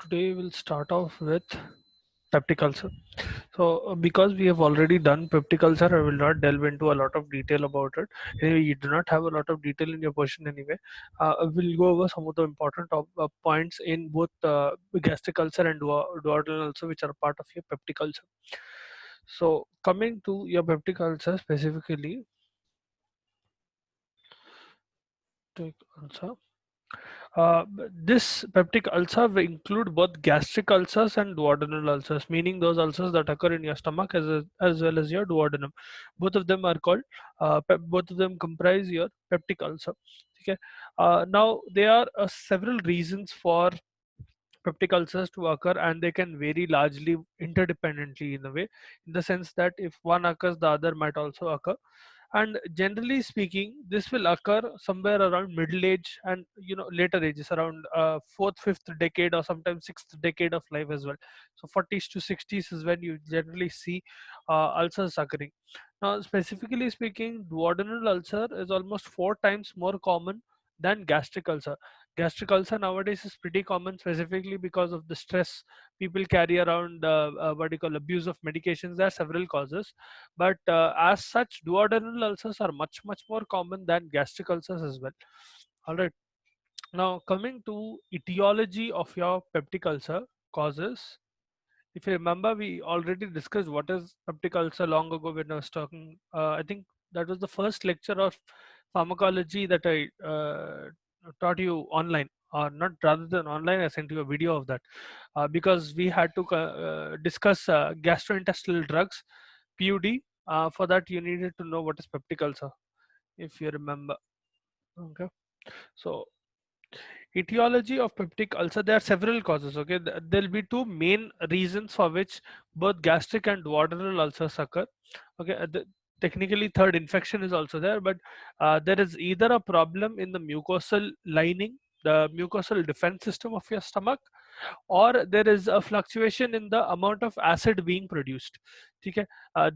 Today we'll start off with peptic ulcer. Because we have already done peptic ulcer, I will not delve into a lot of detail about it. Anyway, you do not have a lot of detail in your question anyway. We'll go over some of the important points in both gastric ulcer and duodenal ulcer, which are part of your peptic ulcer. So, coming to your peptic ulcer specifically, peptic ulcer. This peptic ulcer will include both gastric ulcers and duodenal ulcers, meaning those ulcers that occur in your stomach as well as your duodenum. Both of them are called, both of them comprise your peptic ulcer. Okay. Now, there are several reasons for peptic ulcers to occur, and they can vary largely interdependently in a way, in the sense that if one occurs, the other might also occur. And generally speaking, this will occur somewhere around middle age and later ages, around fourth, fifth decade, or sometimes sixth decade of life as well. So 40s to 60s is when you generally see ulcers occurring. Now, specifically speaking, duodenal ulcer is almost 4 times more common than gastric ulcer. Gastric ulcer nowadays is pretty common, specifically because of the stress people carry around, what do you call, abuse of medications. There are several causes, but as such, duodenal ulcers are much more common than gastric ulcers as well. All right. Now, coming to etiology of your peptic ulcer causes, if you remember, we already discussed what is peptic ulcer long ago when I was talking. I think that was the first lecture of pharmacology that I taught you online, or not, rather than online, I sent you a video of that, because we had to discuss gastrointestinal drugs, PUD. For that, you needed to know what is peptic ulcer, if you remember. Okay. So, etiology of peptic ulcer, there are several causes. Okay, there'll be two main reasons for which both gastric and duodenal ulcers occur. Okay, technically third, infection is also there, but there is either a problem in the mucosal lining, the mucosal defense system of your stomach, or there is a fluctuation in the amount of acid being produced. Okay,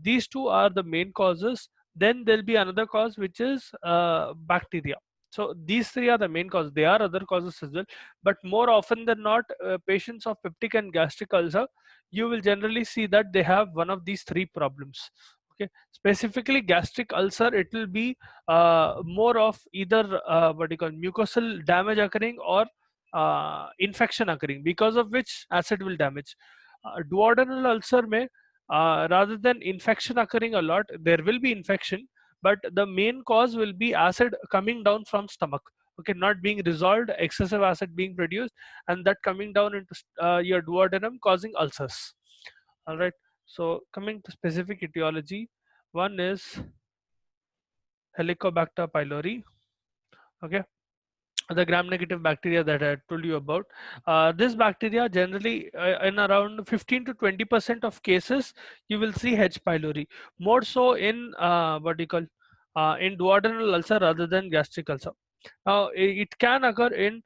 these two are the main causes. Then there'll be another cause, which is bacteria. So these three are the main causes. There are other causes as well, but more often than not, patients of peptic and gastric ulcer, you will generally see that they have one of these three problems. Okay, specifically gastric ulcer, it will be more of either what you call mucosal damage occurring, or infection occurring, because of which acid will damage. Duodenal ulcer may, rather than infection occurring a lot, there will be infection, but the main cause will be acid coming down from stomach. Okay, not being resolved, excessive acid being produced, and that coming down into your duodenum, causing ulcers. All right. So coming to specific etiology, one is Helicobacter pylori. Okay, the gram-negative bacteria that I told you about. This bacteria generally, in around 15 to 20% of cases, you will see H. pylori. More so in what do you call, in duodenal ulcer rather than gastric ulcer. Now, it can occur in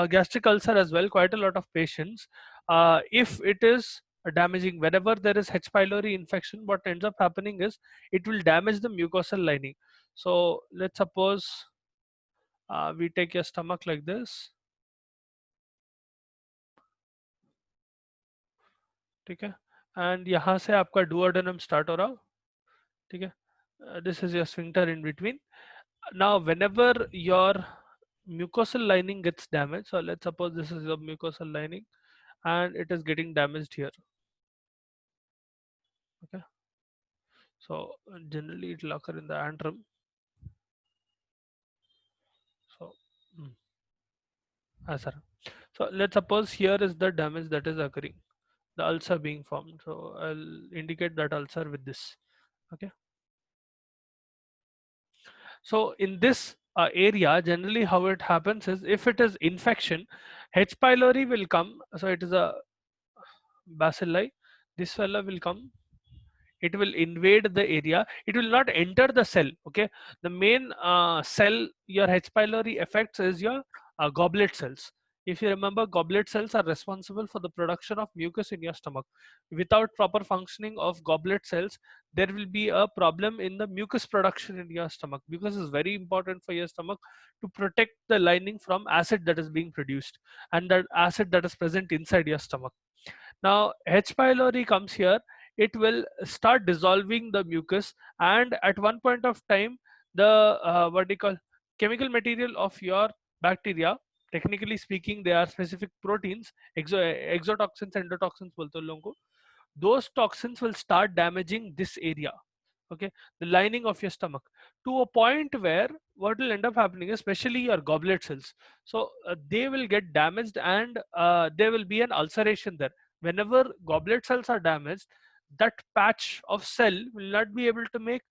gastric ulcer as well. Quite a lot of patients, if it is damaging, whenever there is H. pylori infection, what ends up happening is it will damage the mucosal lining. So let's suppose we take your stomach like this. ठीक है, and यहाँ से आपका duodenum start हो रहा. ठीक है, this is your sphincter in between. Now whenever your mucosal lining gets damaged, so let's suppose this is your mucosal lining and it is getting damaged here. Okay, so generally it will occur in the antrum. So sir. So let's suppose here is the damage that is occurring, the ulcer being formed. So I'll indicate that ulcer with this. Okay, so in this area, generally how it happens is, if it is infection, H. pylori will come. So it is a bacilli. This fella will come. It will invade the area. It will not enter the cell. Okay. The main cell your H. pylori affects is your goblet cells. If you remember, goblet cells are responsible for the production of mucus in your stomach. Without proper functioning of goblet cells, there will be a problem in the mucus production in your stomach. Mucus is very important for your stomach to protect the lining from acid that is being produced, and that acid that is present inside your stomach. Now H. pylori comes here. It will start dissolving the mucus, and at one point of time, the what do you call, chemical material of your bacteria, technically speaking, they are specific proteins, exotoxins, endotoxins बोलते हैं लोगों को, those toxins will start damaging this area, okay, the lining of your stomach, to a point where what will end up happening is, especially your goblet cells, so they will get damaged, and there will be an ulceration there. Whenever goblet cells are damaged, that patch of cell will not be able to make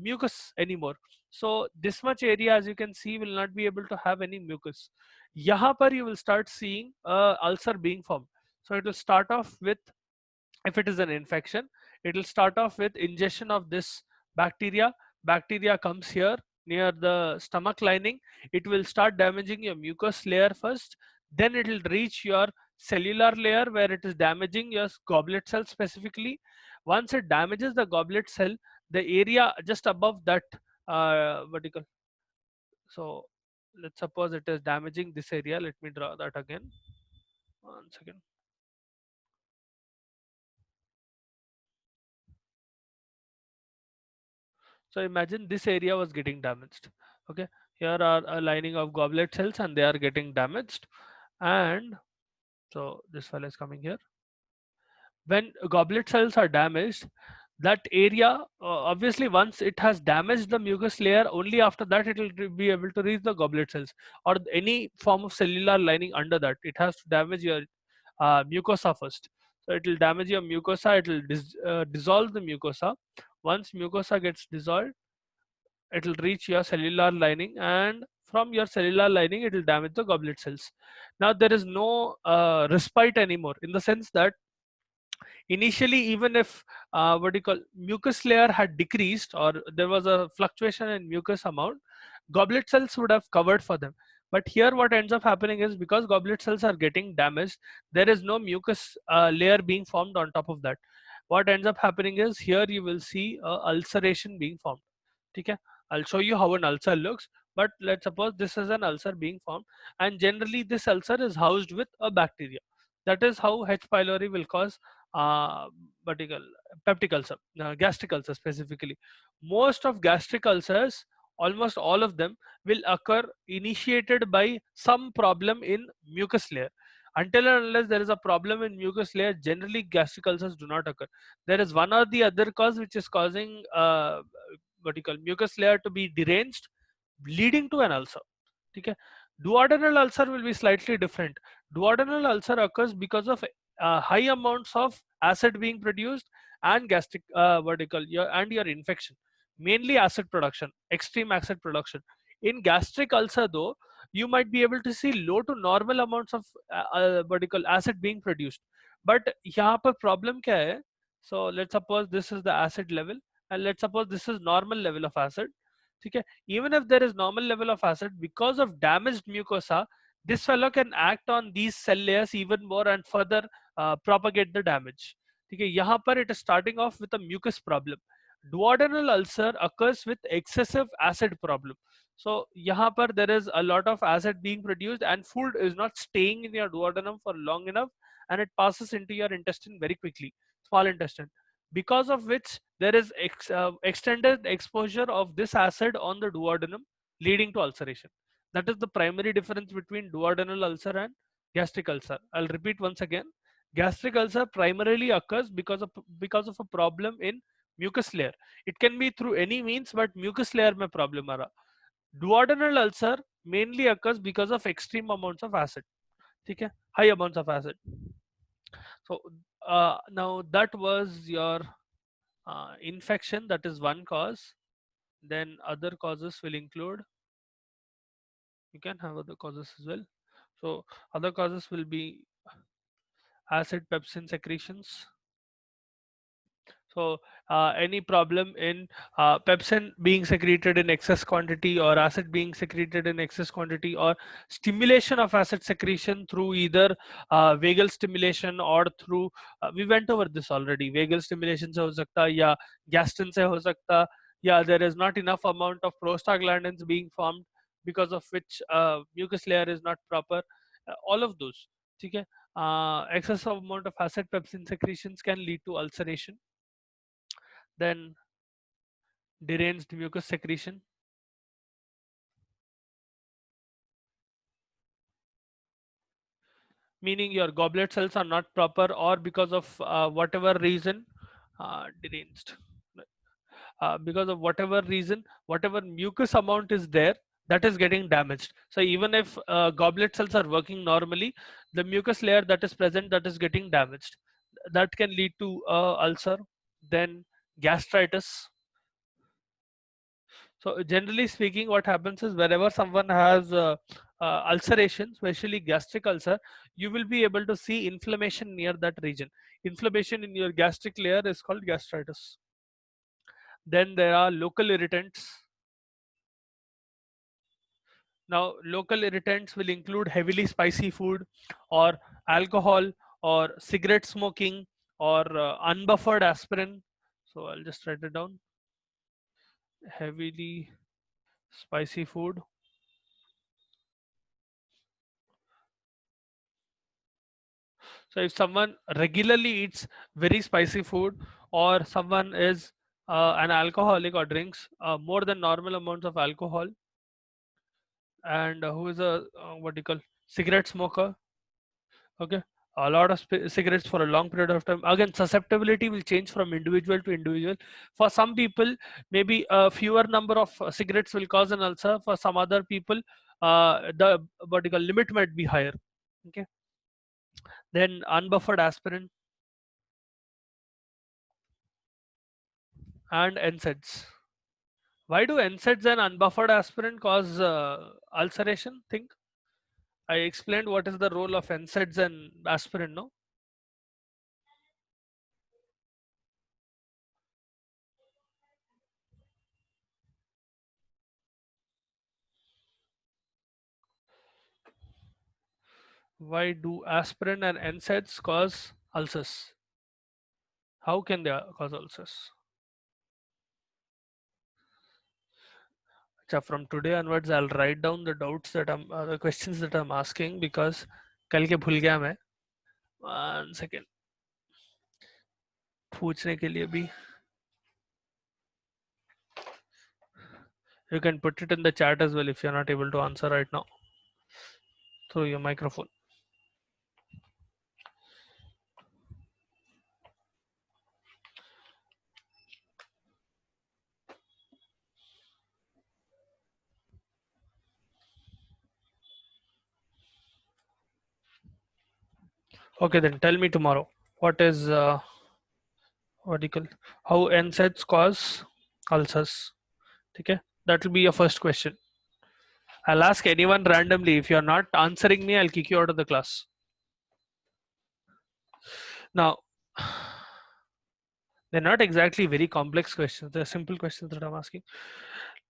mucus anymore. So this much area, as you can see, will not be able to have any mucus. Yahan par you will start seeing ulcer being formed. So it will start off with, if it is an infection, it will start off with ingestion of this bacteria. Bacteria comes here near the stomach lining. It will start damaging your mucous layer first, then it will reach your cellular layer where it is damaging your goblet cell specifically. Once it damages the goblet cell, the area just above that, what do you call, so let's suppose it is damaging this area. Let me draw that again, one second. So imagine this area was getting damaged. Okay, here are a lining of goblet cells and they are getting damaged. And so this file is coming here. When goblet cells are damaged, that area, obviously once it has damaged the mucus layer, only after that it will be able to reach the goblet cells or any form of cellular lining under that. It has to damage your mucosa first. So it will damage your mucosa, it will dissolve the mucosa. Once mucosa gets dissolved, it will reach your cellular lining, and from your cellular lining it will damage the goblet cells. Now there is no respite anymore, in the sense that initially, even if what do you call, mucus layer had decreased or there was a fluctuation in mucus amount, goblet cells would have covered for them. But here what ends up happening is, because goblet cells are getting damaged, there is no mucus layer being formed on top of that. What ends up happening is, here you will see a ulceration being formed. Okay, I'll show you how an ulcer looks, but let's suppose this is an ulcer being formed, and generally this ulcer is housed with a bacteria. That is how H. pylori will cause vertical peptic ulcer, gastric ulcer specifically. Most of gastric ulcers, almost all of them, will occur initiated by some problem in mucus layer. Until and unless there is a problem in mucus layer, generally gastric ulcers do not occur. There is one or the other cause which is causing what you call, mucus layer to be deranged, leading to an ulcer. Okay, duodenal ulcer will be slightly different. Duodenal ulcer occurs because of high amounts of acid being produced and gastric what do you call, and your infection, mainly acid production, extreme acid production. In gastric ulcer though, you might be able to see low to normal amounts of what do you call, acid being produced. But यहाँ पर problem क्या है? So let's suppose this is the acid level, and let's suppose this is normal level of acid. Okay, even if there is normal level of acid, because of damaged mucosa, this fellow can act on these cell layers even more and further propagate the damage. Okay, यहाँ पर it is starting off with a mucus problem. Duodenal ulcer occurs with excessive acid problem. So यहाँ पर there is a lot of acid being produced and food is not staying in your duodenum for long enough, and it passes into your intestine very quickly, small intestine, because of which there is extended exposure of this acid on the duodenum, leading to ulceration. That is the primary difference between duodenal ulcer and gastric ulcer. I'll repeat once again. Gastric ulcer primarily occurs because of a problem in mucus layer. It can be through any means, but mucus layer में problem आ रहा. Duodenal ulcer mainly occurs because of extreme amounts of acid. ठीक है? High amounts of acid. So now that was your infection, that is one cause. Then other causes will include, you can have other causes as well. So other causes will be acid pepsin secretions. So any problem in pepsin being secreted in excess quantity, or acid being secreted in excess quantity, or stimulation of acid secretion through either vagal stimulation or through we went over this already, vagal stimulation se ho sakta ya gastrin se ho sakta, yeah, there is not enough amount of prostaglandins being formed, because of which mucus layer is not proper, all of those. Okay. Excessive amount of acid pepsin secretions can lead to ulceration. Then deranged mucus secretion, meaning your goblet cells are not proper, or because of whatever reason, deranged, because of whatever reason, whatever mucus amount is there, that is getting damaged. So even if goblet cells are working normally, the mucus layer that is present, that is getting damaged, that can lead to ulcer. Then gastritis. So generally speaking, what happens is wherever someone has ulceration, especially gastric ulcer, you will be able to see inflammation near that region. Inflammation in your gastric layer is called gastritis. Then there are local irritants. Now, local irritants will include heavily spicy food, or alcohol, or cigarette smoking, or unbuffered aspirin. So I'll just write it down. Heavily spicy food. So if someone regularly eats very spicy food, or someone is an alcoholic or drinks more than normal amounts of alcohol, and who is a what do you call, cigarette smoker, okay, a lot of cigarettes for a long period of time, again susceptibility will change from individual to individual. For some people, maybe a fewer number of cigarettes will cause an ulcer. For some other people, the what do you call, limit might be higher. Okay. Then unbuffered aspirin and NSAIDs. Why do NSAIDs and unbuffered aspirin cause ulceration? Think I explained what is the role of NSAIDs and aspirin. No, why do aspirin and NSAIDs cause ulcers? How can they cause ulcers? So from today onwards, I'll write down the doubts that the questions that I'm asking, because कल के भूल गया मैं. 1 second. पूछने के लिए भी. You can put it in the chat as well if you're not able to answer right now through your microphone. Okay, then tell me tomorrow. What is what do you call, how NSAIDs cause ulcers? Okay, that will be your first question. I'll ask anyone randomly. If you're not answering me, I'll kick you out of the class. Now, they're not exactly very complex questions. They're simple questions that I'm asking.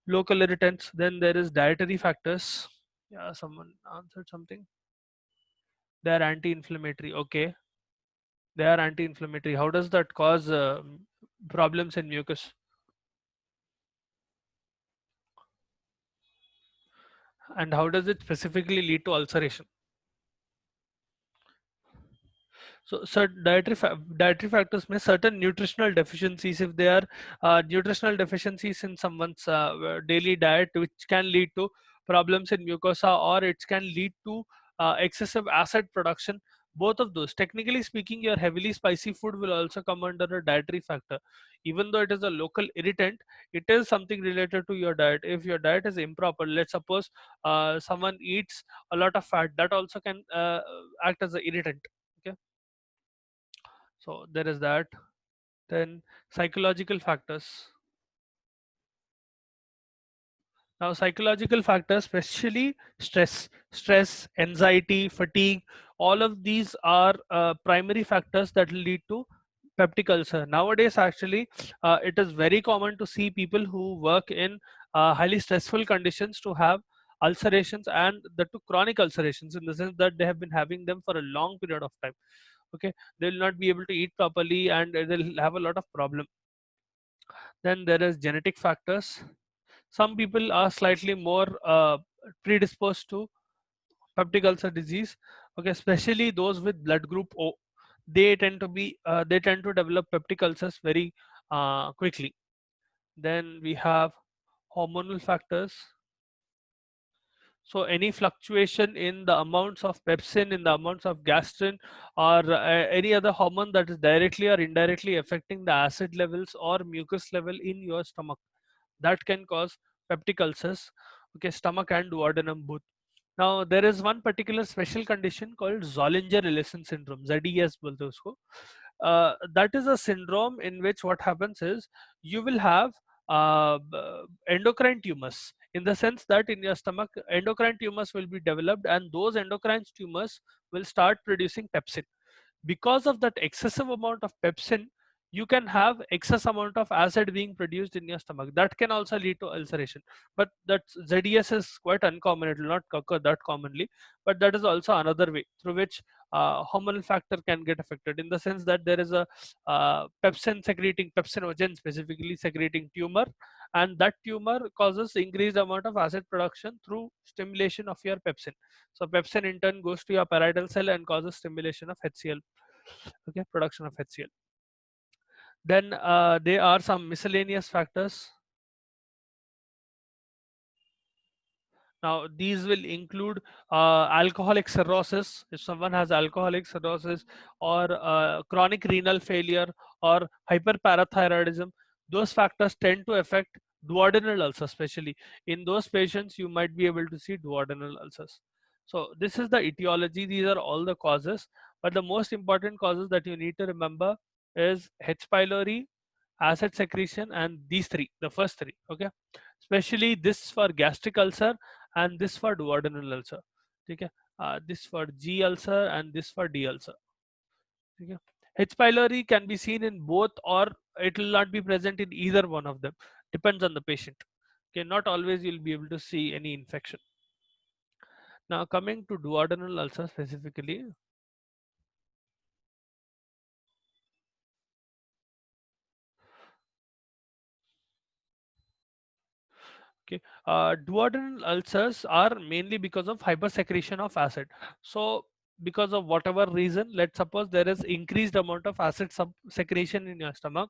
Local irritants. Then there is dietary factors. Yeah, someone answered something. They are anti-inflammatory. Okay, they are anti-inflammatory. How does that cause problems in mucus? And how does it specifically lead to ulceration? So certain dietary factors may certain nutritional deficiencies, if they are nutritional deficiencies in someone's daily diet, which can lead to problems in mucosa, or it can lead to excessive acid production. Both of those, technically speaking, your heavily spicy food will also come under a dietary factor. Even though it is a local irritant, it is something related to your diet. If your diet is improper, let's suppose someone eats a lot of fat, that also can act as an irritant. Okay. So there is that. Then psychological factors. Now psychological factors, especially stress, anxiety, fatigue, all of these are primary factors that lead to peptic ulcer. Nowadays, actually, it is very common to see people who work in highly stressful conditions to have ulcerations, and the two chronic ulcerations, in the sense that they have been having them for a long period of time. Okay, they will not be able to eat properly, and they'll have a lot of problem. Then there is genetic factors. Some people are slightly more predisposed to peptic ulcer disease. Okay, especially those with blood group O, they tend to develop peptic ulcers very quickly. Then we have hormonal factors. So any fluctuation in the amounts of pepsin, in the amounts of gastrin, or any other hormone that is directly or indirectly affecting the acid levels or mucus level in your stomach, that can cause peptic ulcers. Okay, stomach and duodenum both. Now there is one particular special condition called Zollinger-Ellison syndrome, ZES बोलते हैं उसको. That is a syndrome in which what happens is you will have endocrine tumors, in the sense that in your stomach endocrine tumors will be developed, and those endocrine tumors will start producing pepsin. Because of that excessive amount of pepsin, you can have excess amount of acid being produced in your stomach. That can also lead to ulceration. But that ZES is quite uncommon, it will not occur that commonly. But that is also another way through which hormonal factor can get affected, in the sense that there is a pepsin secreting, pepsinogen specifically secreting tumor, and that tumor causes increased amount of acid production through stimulation of your pepsin. So pepsin in turn goes to your parietal cell and causes stimulation of HCl. Okay, production of HCl. Then there are some miscellaneous factors. Now these will include alcoholic cirrhosis, if someone has alcoholic cirrhosis, or chronic renal failure, or hyperparathyroidism. Those factors tend to affect duodenal ulcers, especially in those patients you might be able to see duodenal ulcers. So this is the etiology, these are all the causes, but the most important causes that you need to remember is H. pylori, acid secretion, and these three, the first three. Okay, especially this for gastric ulcer and this for duodenal ulcer. Okay, this for G ulcer and this for D ulcer. Okay, H. pylori can be seen in both, or it will not be present in either one of them, depends on the patient. Okay, not always you'll be able to see any infection. Now coming to duodenal ulcer specifically. Okay, duodenal ulcers are mainly because of hypersecretion of acid. So because of whatever reason, let's suppose there is increased amount of acid secretion in your stomach.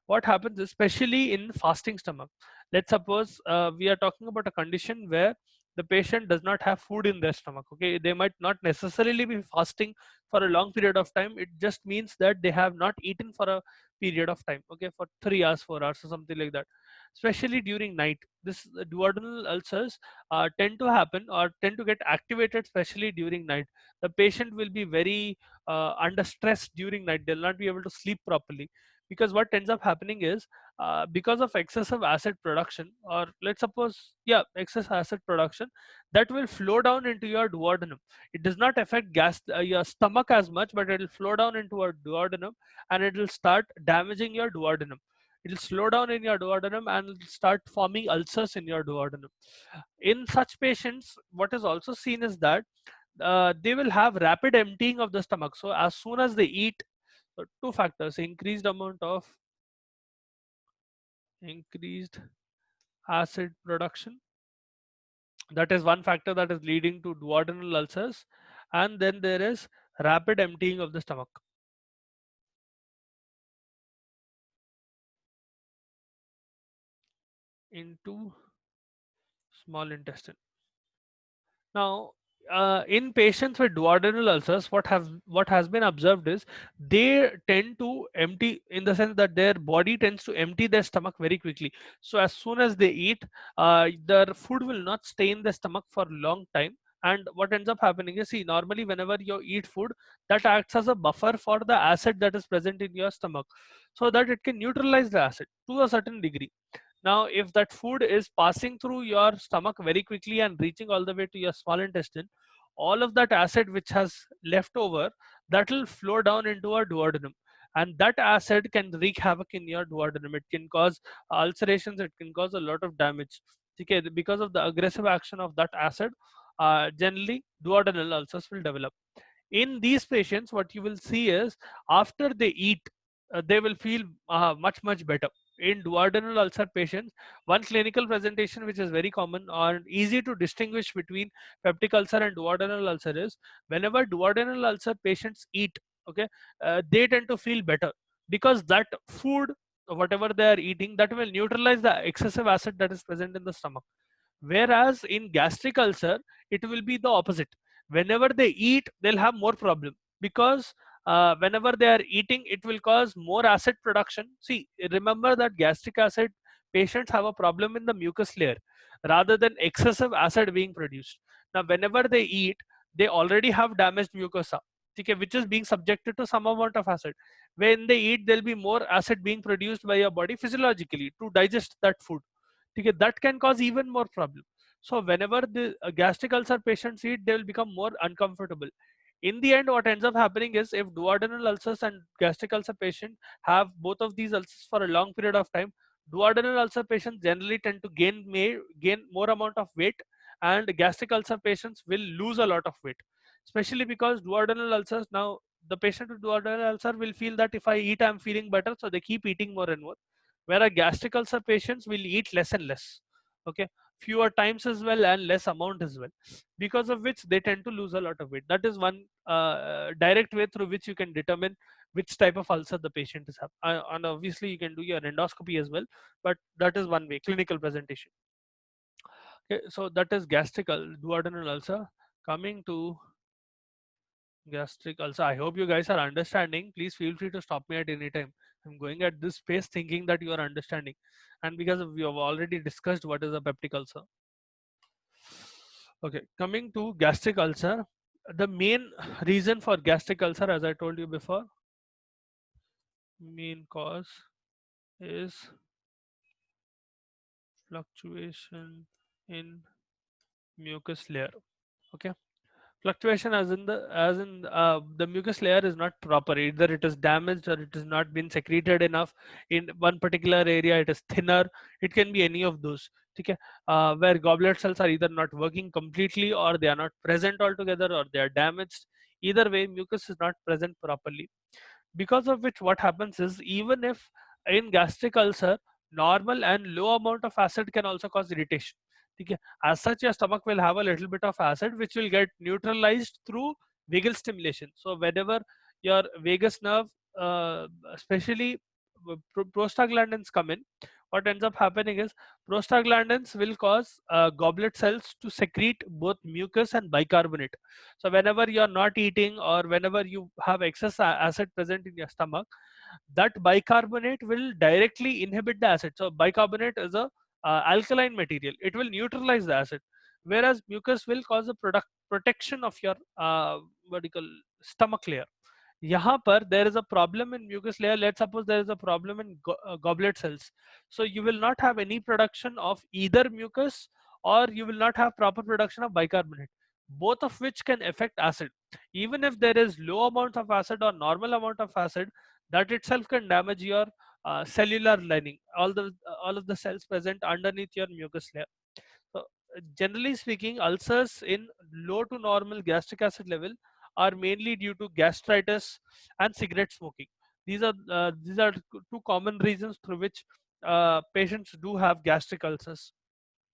What happens, especially in fasting stomach? Let's suppose we are talking about a condition where the patient does not have food in their stomach. Okay, they might not necessarily be fasting for a long period of time. It just means that they have not eaten for a period of time. Okay, for 3 hours, 4 hours, or something like that. Especially during night, this duodenal ulcers tend to happen or tend to get activated, especially during night. The patient will be very under stress during night. They'll not be able to sleep properly, because what ends up happening is because of excessive acid production, or let's suppose, yeah, excess acid production, that will flow down into your duodenum. It does not affect your stomach as much, but it will flow down into our duodenum, and it will start damaging your duodenum. It will slow down in your duodenum and start forming ulcers in your duodenum. In such patients, what is also seen is that they will have rapid emptying of the stomach. So as soon as they eat, two factors: increased acid production, that is one factor that is leading to duodenal ulcers, and then there is rapid emptying of the stomach into small intestine. Now, in patients with duodenal ulcers, what has been observed is they tend to empty, in the sense that their body tends to empty their stomach very quickly. So as soon as they eat, their food will not stay in the stomach for a long time. And what ends up happening is, see, normally whenever you eat food, that acts as a buffer for the acid that is present in your stomach, so that it can neutralize the acid to a certain degree. Now, if that food is passing through your stomach very quickly and reaching all the way to your small intestine, all of that acid which has left over, that will flow down into our duodenum. and that acid can wreak havoc in your duodenum. It can cause ulcerations, it can cause a lot of damage. Okay, because of the aggressive action of that acid, generally duodenal ulcers will develop. In these patients, what you will see is after they eat, they will feel much better. In duodenal ulcer patients, one clinical presentation which is very common or easy to distinguish between peptic ulcer and duodenal ulcer is whenever duodenal ulcer patients eat, okay, they tend to feel better because that food, whatever they are eating, that will neutralize the excessive acid that is present in the stomach. Whereas in gastric ulcer, it will be the opposite. Whenever they eat, they'll have more problem because whenever they are eating, it will cause more acid production. See, remember that gastric acid patients have a problem in the mucus layer rather than excessive acid being produced. Now, whenever they eat, they already have damaged mucosa, okay, which is being subjected to some amount of acid. When they eat, there'll be more acid being produced by your body physiologically to digest that food. Okay, that can cause even more problem. So whenever the gastric ulcer patients eat, they will become more uncomfortable. In the end, what ends up happening is if duodenal ulcers and gastric ulcer patient have both of these ulcers for a long period of time, duodenal ulcer patients generally tend to gain more amount of weight, and gastric ulcer patients will lose a lot of weight, especially because duodenal ulcers, now the patient with duodenal ulcer will feel that if I eat, I'm feeling better, so they keep eating more and more, whereas gastric ulcer patients will eat less and less, okay, fewer times as well and less amount as well, because of which they tend to lose a lot of weight. That is one direct way through which you can determine which type of ulcer the patient is having, and obviously you can do your endoscopy as well, but that is one way, clinical presentation. Okay, so that is duodenal ulcer. Coming to gastric ulcer, I hope you guys are understanding. Please feel free to stop me at any time. I'm going at this pace thinking that you are understanding, and because we have already discussed what is a peptic ulcer. Okay, coming to gastric ulcer, the main reason for gastric ulcer, as I told you before, main cause is fluctuation in mucus layer. Okay, fluctuation as in the mucus layer is not proper, either it is damaged or it has not been secreted enough. In one particular area it is thinner, it can be any of those. Okay, where goblet cells are either not working completely or they are not present altogether or they are damaged. Either way, mucus is not present properly, because of which what happens is, even if in gastric ulcer normal and low amount of acid can also cause irritation. Okay, as such your stomach will have a little bit of acid which will get neutralized through vagal stimulation. So whenever your vagus nerve, especially prostaglandins come in, what ends up happening is prostaglandins will cause goblet cells to secrete both mucus and bicarbonate. So whenever you are not eating or whenever you have excess acid present in your stomach, that bicarbonate will directly inhibit the acid. So bicarbonate is a alkaline material, it will neutralize the acid, whereas mucus will cause a protection of your what do you call, stomach layer. यहाँ पर there is a problem in mucus layer. Let's suppose there is a problem in goblet cells, so you will not have any production of either mucus, or you will not have proper production of bicarbonate, both of which can affect acid. Even if there is low amount of acid or normal amount of acid, that itself can damage your cellular lining, all of the cells present underneath your mucus layer. So generally speaking, ulcers in low to normal gastric acid level are mainly due to gastritis and cigarette smoking. These are two common reasons through which patients do have gastric ulcers.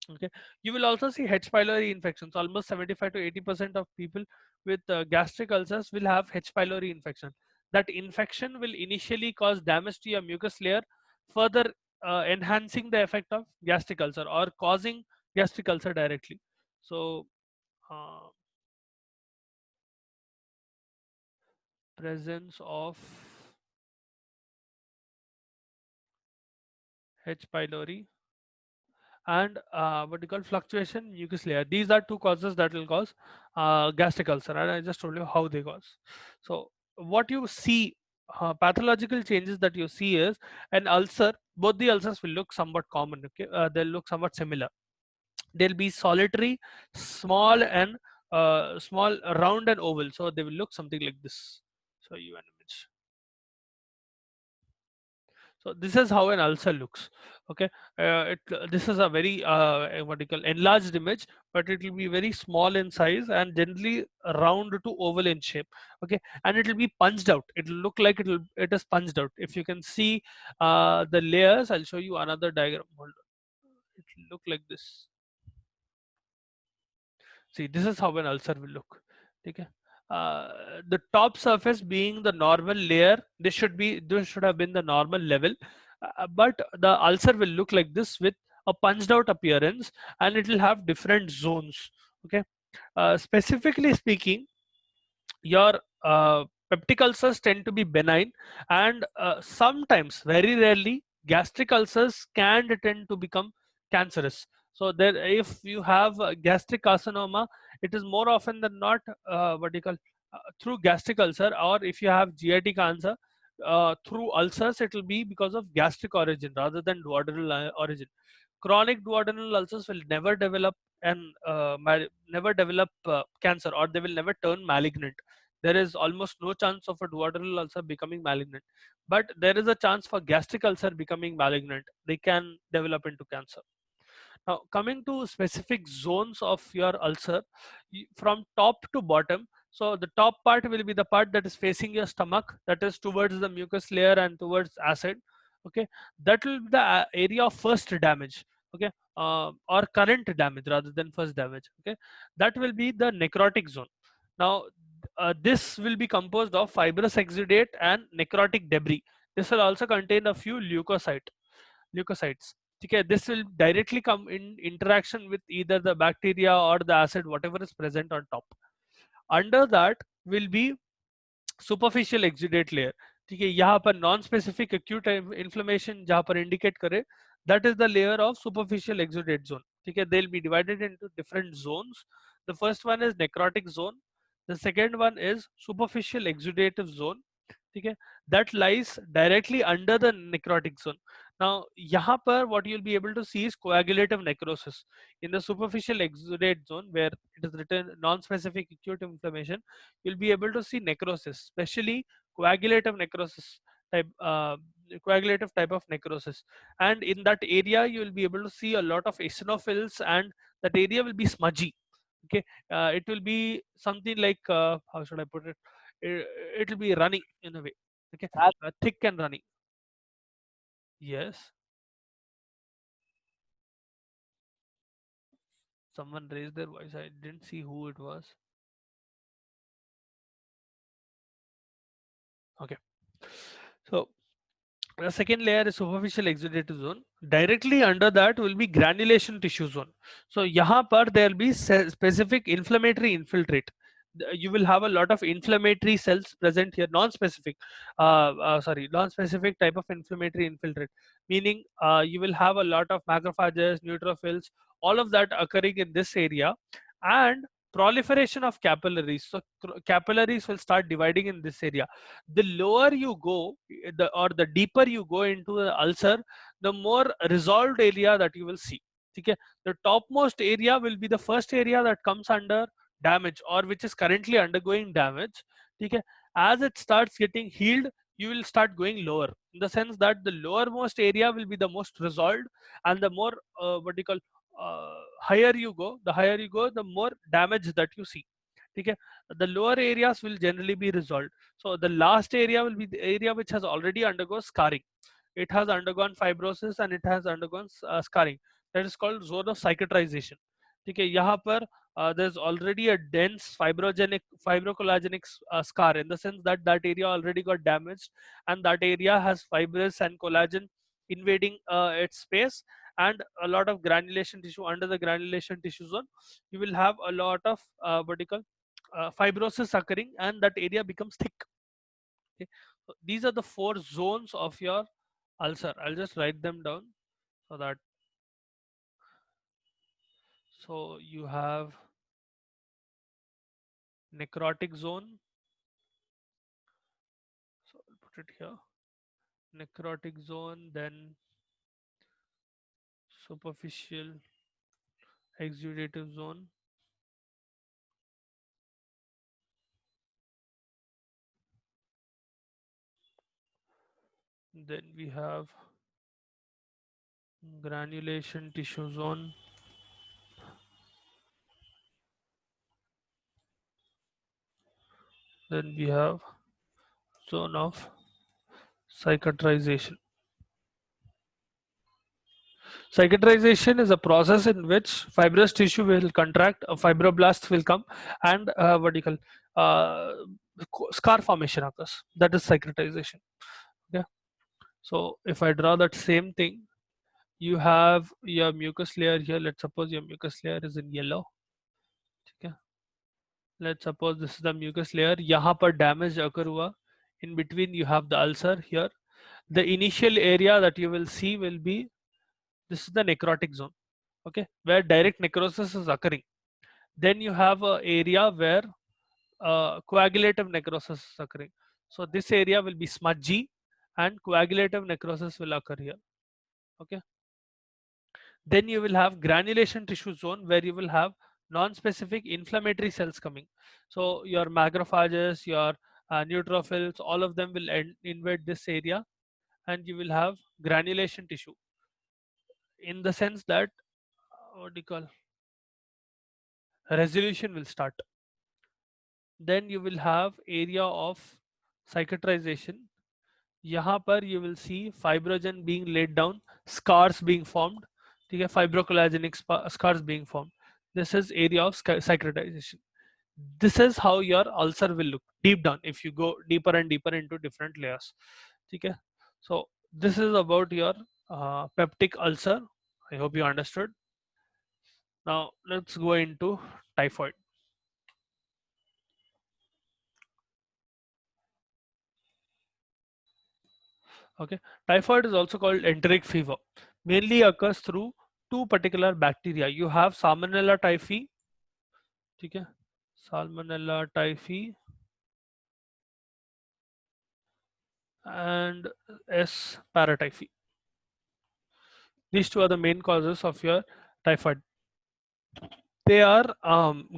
Okay, you will also see H. pylori infections. Almost 75 to 80% of people with gastric ulcers will have H. pylori infection. That infection will initially cause damage to your mucus layer, further enhancing the effect of gastric ulcer or causing gastric ulcer directly. So uh, presence of H. pylori and what you call fluctuation mucus layer, these are two causes that will cause gastric ulcer, and I just told you how they cause. So what you see, pathological changes that you see is an ulcer. Both the ulcers will look somewhat common, okay, they'll look somewhat similar. They'll be solitary, small and small, round and oval, so they will look something like this. So you an image. So this is how an ulcer looks. Okay, this is a very what do you call enlarged image, but it will be very small in size and generally round to oval in shape. Okay, and it will be punched out. It will look like it is punched out. If you can see the layers, I'll show you another diagram. Hold on. It will look like this. See, this is how an ulcer will look. Okay. The top surface being the normal layer, this should have been the normal level, but the ulcer will look like this with a punched out appearance, and it will have different zones. Okay. Specifically speaking, your peptic ulcers tend to be benign, and sometimes, very rarely, gastric ulcers can tend to become cancerous. So there, if you have gastric carcinoma, it is more often than not what do you call through gastric ulcer, or if you have GIT cancer through ulcers, it will be because of gastric origin rather than duodenal origin. Chronic duodenal ulcers will never develop and never develop cancer, or they will never turn malignant. There is almost no chance of a duodenal ulcer becoming malignant, but there is a chance for gastric ulcer becoming malignant. They can develop into cancer. Now, coming to specific zones of your ulcer, from top to bottom. So the top part will be the part that is facing your stomach, that is towards the mucus layer and towards acid. Okay, that will be the area of first damage. Okay, or current damage rather than first damage. Okay, that will be the necrotic zone. Now, this will be composed of fibrous exudate and necrotic debris. This will also contain a few leukocytes. Okay, this will directly come in interaction with either the bacteria or the acid, whatever is present on top. Under that will be superficial exudate layer. ठीक है, यहाँ पर non specific acute inflammation जहाँ पर indicate करे, that is the layer of superficial exudate zone. Okay, they'll be divided into different zones. The first one is necrotic zone. The second one is superficial exudative zone. Okay, that lies directly under the necrotic zone. Now, यहाँ पर what you'll be able to see is coagulative necrosis. In the superficial exudate zone, where it is written non-specific acute inflammation, you'll be able to see necrosis, especially coagulative necrosis type, coagulative type of necrosis. And in that area, you will be able to see a lot of eosinophils, and that area will be smudgy. Okay, it will be something like how should I put it? It will be running in a way. Okay, thick and running. Yes, someone raised their voice. I didn't see who it was. Okay, so the second layer is superficial exudative zone. Directly under that will be granulation tissue zone. So यहाँ पर there will be specific inflammatory infiltrate. You will have a lot of inflammatory cells present here, non-specific, non-specific type of inflammatory infiltrate. Meaning you will have a lot of macrophages, neutrophils, all of that occurring in this area, and proliferation of capillaries. So capillaries will start dividing in this area. The lower you go, the deeper you go into the ulcer, the more resolved area that you will see. Okay, the topmost area will be the first area that comes under damage, or which is currently undergoing damage. Okay, as it starts getting healed, you will start going lower, in the sense that the lowermost area will be the most resolved, and the more what do you call higher you go, the more damage that you see. Okay, the lower areas will generally be resolved. So the last area will be the area which has already undergone scarring. It has undergone fibrosis and it has undergone scarring. That is called zone of cicatrization. Okay, यहाँ पर there's already a dense fibrocollagenic scar, in the sense that that area already got damaged, and that area has fibrous and collagen invading its space, and a lot of granulation tissue. Under the granulation tissue zone, you will have a lot of vertical fibrosis occurring, and that area becomes thick. Okay, so these are the four zones of your ulcer. I'll just write them down so that, so you have necrotic zone. So I'll put it here, necrotic zone, then superficial exudative zone, Then we have granulation tissue zone. Then we have zone of cicatrization. Cicatrization is a process in which fibrous tissue will contract, a fibroblast will come, and what do you call, uh, scar formation occurs. That is cicatrization. Okay. So if I draw that same thing, you have your mucus layer here. Let's suppose your mucus layer is in yellow. Okay. Let's suppose this is the mucus layer. यहाँ पर damage occur हुआ. In between you have the ulcer here. The initial area that you will see will be, this is the necrotic zone. Okay, where direct necrosis is occurring. Then you have a area where coagulative necrosis is occurring. So this area will be smudgy and coagulative necrosis will occur here. Okay. Then you will have granulation tissue zone where you will have non-specific inflammatory cells coming. So your macrophages, your neutrophils, all of them will invade this area, and you will have granulation tissue, in the sense that what do you call, resolution will start. Then you will have area of cicatrization. यहाँ पर you will see fibrogen being laid down, scars being formed, ठीक है, fibrocollagenic scars being formed. This is area of cicatrization. This is how your ulcer will look deep down if you go deeper and deeper into different layers. ठीक है. So this is about your peptic ulcer. I hope you understood. Now let's go into typhoid. Okay, typhoid is also called enteric fever. Mainly occurs through two particular bacteria. You have Salmonella typhi, okay, Salmonella typhi and S. paratyphi. These two are the main causes of your typhoid. They are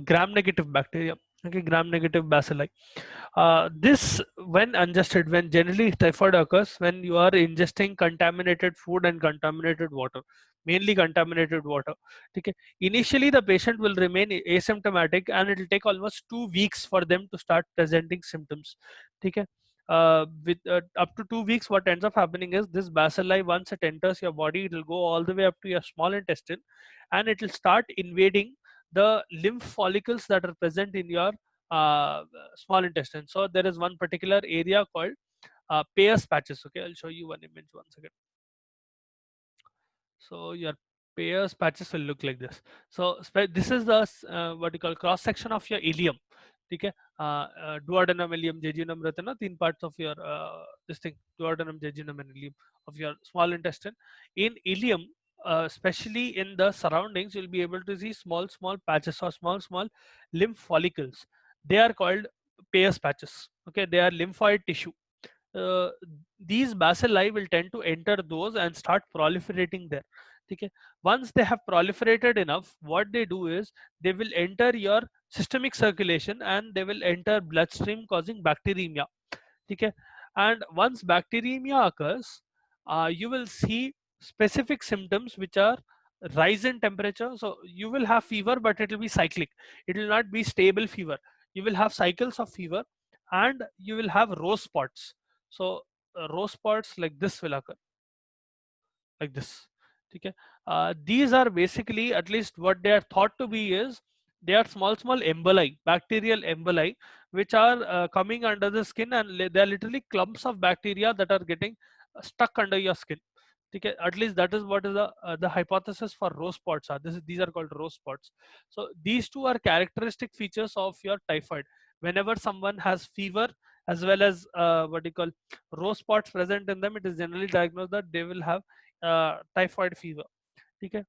gram-negative bacteria. Okay, gram-negative bacilli. This, when ingested, when generally typhoid occurs when you are ingesting contaminated food and contaminated water, mainly contaminated water. Okay. Initially, the patient will remain asymptomatic, and it will take almost 2 weeks for them to start presenting symptoms. Okay. With up to 2 weeks, what ends up happening is this bacilli, once it enters your body, it will go all the way up to your small intestine, and it will start invading the lymph follicles that are present in your uh, small intestine. So there is one particular area called Peyer's patches. Okay, I'll show you one image once again. So your Peyer's patches will look like this. So this is the what you call cross section of your ileum. Okay, duodenum, ileum, jejunum, retina, three parts of your this thing, duodenum, jejunum, and ileum of your small intestine. In ileum, especially in the surroundings, you'll be able to see small patches or small lymph follicles. They are called Peyer's patches. Okay, they are lymphoid tissue. uh, these bacilli will tend to enter those and start proliferating there. Okay. Once they have proliferated enough, what they do is they will enter your systemic circulation and they will enter bloodstream, causing bacteremia. Okay. And once bacteremia occurs, you will see specific symptoms which are rise in temperature. So you will have fever, but it will be cyclic. It will not be stable fever. You will have cycles of fever, and you will have rose spots. So rose spots like this will occur, like this. Okay. These are basically, at least what they are thought to be, is they are small emboli, bacterial emboli, which are coming under the skin, and they are literally clumps of bacteria that are getting stuck under your skin. Okay. At least that is what is the hypothesis for rose spots are. These are called rose spots. So these two are characteristic features of your typhoid. Whenever someone has fever as well as what you call rose spots present in them, it is generally diagnosed that they will have typhoid fever. Okay.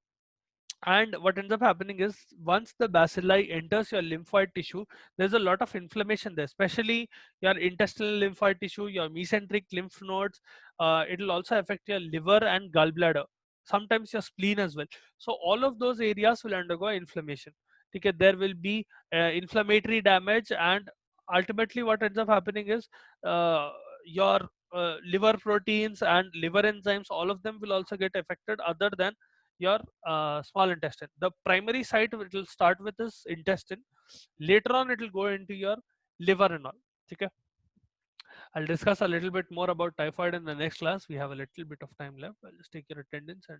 And what ends up happening is once the bacilli enters your lymphoid tissue, there's a lot of inflammation there, especially your intestinal lymphoid tissue, your mesenteric lymph nodes. It will also affect your liver and gallbladder, sometimes your spleen as well. So all of those areas will undergo inflammation. Okay. There will be inflammatory damage, and ultimately what ends up happening is your liver proteins and liver enzymes, all of them will also get affected other than your small intestine. The primary site it will start with is intestine. Later on, it will go into your liver and all. Okay. I'll discuss a little bit more about typhoid in the next class. We have a little bit of time left. I'll just take your attendance and